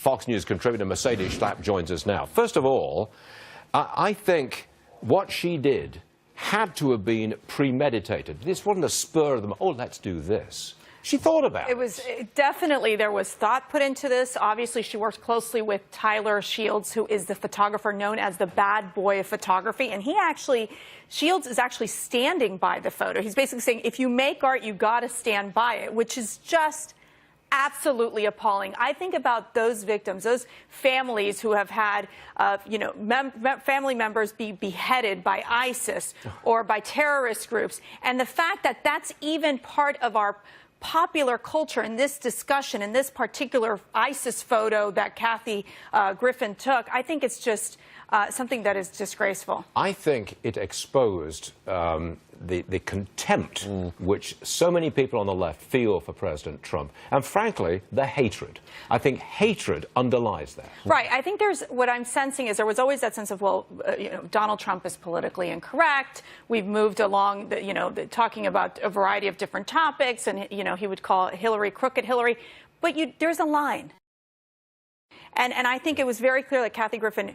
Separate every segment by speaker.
Speaker 1: Fox News contributor Mercedes Schlapp joins us now. First of all, I think what she did had to have been premeditated. This wasn't a spur of the moment, oh, let's do this. She thought about it.
Speaker 2: It was definitely, there was thought put into this. Obviously, she works closely with Tyler Shields, who is the photographer known as the bad boy of photography. And Shields is actually standing by the photo. He's basically saying, if you make art, you got to stand by it, which is just absolutely appalling. I think about those victims, those families who have had, family members be beheaded by ISIS or by terrorist groups. And the fact that that's even part of our popular culture in this discussion, in this particular ISIS photo that Kathy Griffin took, I think it's just something that is disgraceful.
Speaker 1: I think it exposed the contempt which so many people on the left feel for President Trump, and frankly, the hatred. I think hatred underlies that.
Speaker 2: Right. I think what I'm sensing is there was always that sense of, well, Donald Trump is politically incorrect. We've moved along, talking about a variety of different topics, and, he would call Hillary crooked Hillary. But there's a line. And I think it was very clear that Kathy Griffin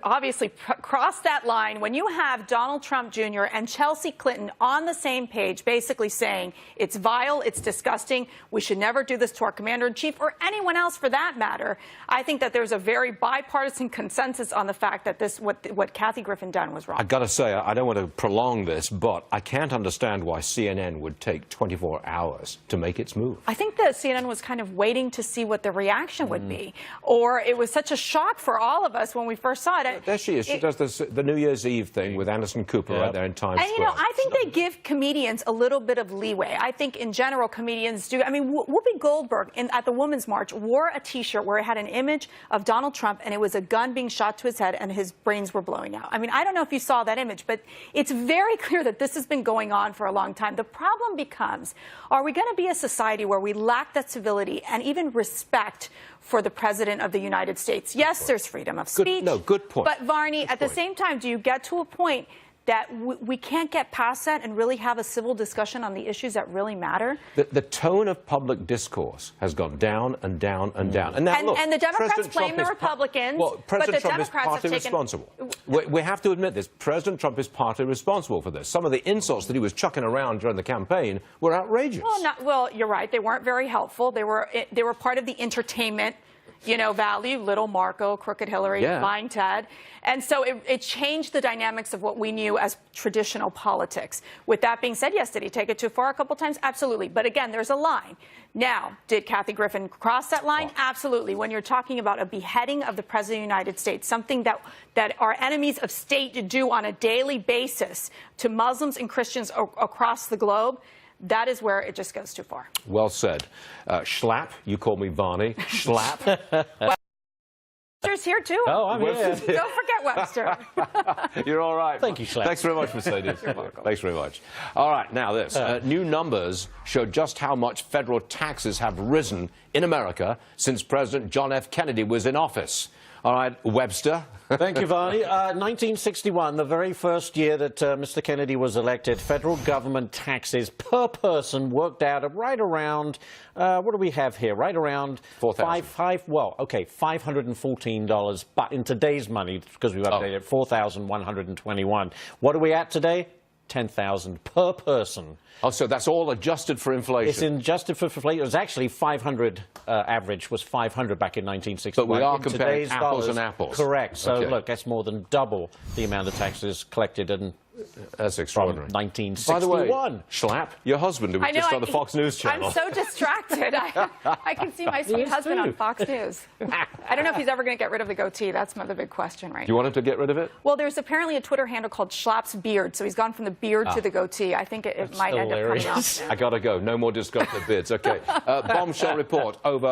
Speaker 2: obviously crossed that line when you have Donald Trump Jr. and Chelsea Clinton on the same page, basically saying it's vile, it's disgusting, we should never do this to our commander-in-chief or anyone else for that matter. I think that there's a very bipartisan consensus on the fact that what Kathy Griffin done was wrong.
Speaker 1: I've got to say, I don't want to prolong this, but I can't understand why CNN would take 24 hours to make its move.
Speaker 2: I think that CNN was kind of waiting to see what the reaction would be, or it was such a shock for all of us when we first saw it.
Speaker 1: There she is. She does the New Year's Eve thing with Anderson Cooper right there in Times Square.
Speaker 2: And, I think they give comedians a little bit of leeway. I think, in general, comedians do. I mean, Whoopi Goldberg at the Women's March wore a T-shirt where it had an image of Donald Trump, and it was a gun being shot to his head, and his brains were blowing out. I mean, I don't know if you saw that image, but it's very clear that this has been going on for a long time. The problem becomes, are we going to be a society where we lack that civility and even respect for the President of the United States? Yes, there's freedom of speech.
Speaker 1: Good point.
Speaker 2: But, Varney, at the same time, do you get to a point that we can't get past that and really have a civil discussion on the issues that really matter?
Speaker 1: The tone of public discourse has gone down and down and down. And, now, look,
Speaker 2: and the Democrats
Speaker 1: President
Speaker 2: blame
Speaker 1: Trump
Speaker 2: the Republicans,
Speaker 1: President
Speaker 2: but the
Speaker 1: Trump
Speaker 2: Democrats
Speaker 1: is partly
Speaker 2: have taken...
Speaker 1: responsible. We have to admit this. President Trump is partly responsible for this. Some of the insults that he was chucking around during the campaign were outrageous.
Speaker 2: Well, you're right. They weren't very helpful. They were part of the entertainment value, little Marco, crooked Hillary, lying Ted. And so it changed the dynamics of what we knew as traditional politics. With that being said, yes, did he take it too far a couple times? Absolutely. But again, there's a line. Now, did Kathy Griffin cross that line? Absolutely. When you're talking about a beheading of the President of the United States, something that our enemies of state do on a daily basis to Muslims and Christians across the globe, that is where it just goes too far.
Speaker 1: Well said. Schlapp, you call me Varney. Schlapp.
Speaker 2: Webster's here, too.
Speaker 3: Oh, I'm here.
Speaker 2: Don't forget Webster.
Speaker 1: You're all right.
Speaker 3: Thank you, Schlapp.
Speaker 1: Thanks very much, Mercedes.
Speaker 2: You're welcome.
Speaker 1: Thanks very much. All right, now this. New numbers show just how much federal taxes have risen in America since President John F. Kennedy was in office. All right, Webster.
Speaker 3: Thank you, Varney. 1961, the very first year that Mr. Kennedy was elected, federal government taxes per person worked out at right around, what do we have here? Right around $514. But in today's money, because we've updated it, $4,121. What are we at today? $10,000 per person.
Speaker 1: Oh, so that's all adjusted for inflation?
Speaker 3: It's adjusted for inflation. It was actually 500, average was 500 back in 1961.
Speaker 1: But we are comparing apples and apples.
Speaker 3: Correct. So, look, that's more than double the amount of taxes collected in
Speaker 1: That's extraordinary.
Speaker 3: From 1961.
Speaker 1: By the way, Schlapp, your husband, who was just on the Fox News channel.
Speaker 2: I'm so distracted. I can see my sweet husband on Fox News. I don't know if he's ever going to get rid of the goatee. That's the big question right now.
Speaker 1: Do you want him to get rid of it?
Speaker 2: Well, there's apparently a Twitter handle called Schlapp's Beard, so he's gone from the beard to the goatee. I think it might end up coming off.
Speaker 1: I got to go. No more disgruntled beards. Okay. Bombshell report. Over